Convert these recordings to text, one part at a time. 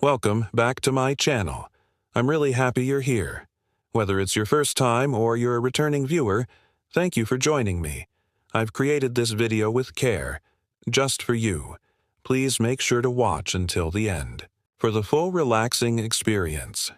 Welcome back to my channel. I'm really happy you're here. Whether it's your first time or you're a returning viewer, thank you for joining me. I've created this video with care, just for you. Please make sure to watch until the end for the full relaxing experience.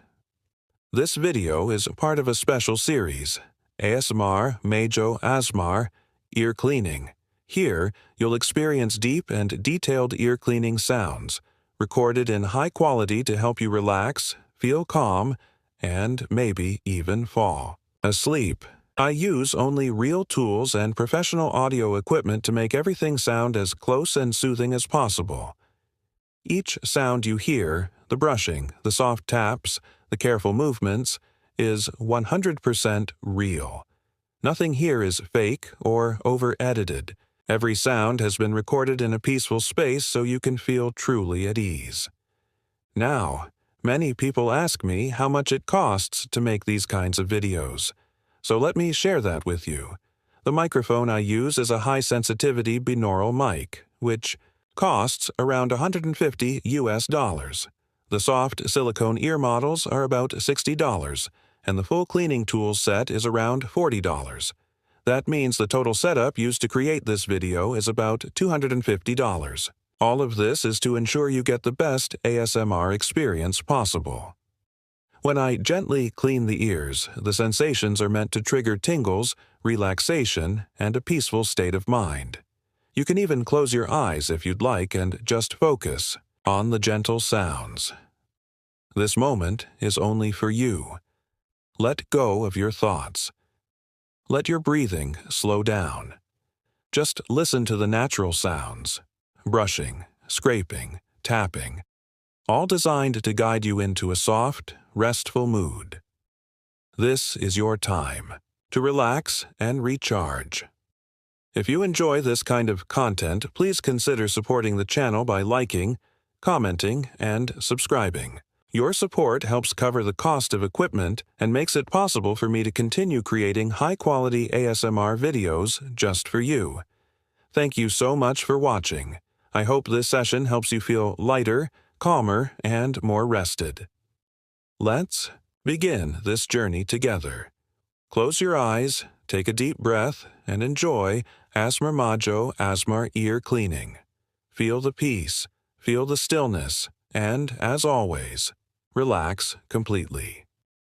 This video is part of a special series, ASMR Majo Asmar Ear Cleaning. Here, you'll experience deep and detailed ear cleaning sounds, recorded in high quality to help you relax, feel calm, and maybe even fall asleep. I use only real tools and professional audio equipment to make everything sound as close and soothing as possible. Each sound you hear, the brushing, the soft taps, the careful movements, is 100% real. Nothing here is fake or over-edited. Every sound has been recorded in a peaceful space so you can feel truly at ease. Now, many people ask me how much it costs to make these kinds of videos. So let me share that with you. The microphone I use is a high-sensitivity binaural mic, which costs around $150 US. The soft silicone ear models are about $60, and the full cleaning tools set is around $40. That means the total setup used to create this video is about $250. All of this is to ensure you get the best ASMR experience possible. When I gently clean the ears, the sensations are meant to trigger tingles, relaxation, and a peaceful state of mind. You can even close your eyes if you'd like and just focus on the gentle sounds. This moment is only for you. Let go of your thoughts. Let your breathing slow down. Just listen to the natural sounds, brushing, scraping, tapping, all designed to guide you into a soft, restful mood. This is your time to relax and recharge. If you enjoy this kind of content, please consider supporting the channel by liking, commenting, and subscribing. Your support helps cover the cost of equipment and makes it possible for me to continue creating high-quality ASMR videos just for you. Thank you so much for watching. I hope this session helps you feel lighter, calmer, and more rested. Let's begin this journey together. Close your eyes, take a deep breath, and enjoy ASMR Majo Asmar Ear Cleaning. Feel the peace, feel the stillness, and, as always, relax completely.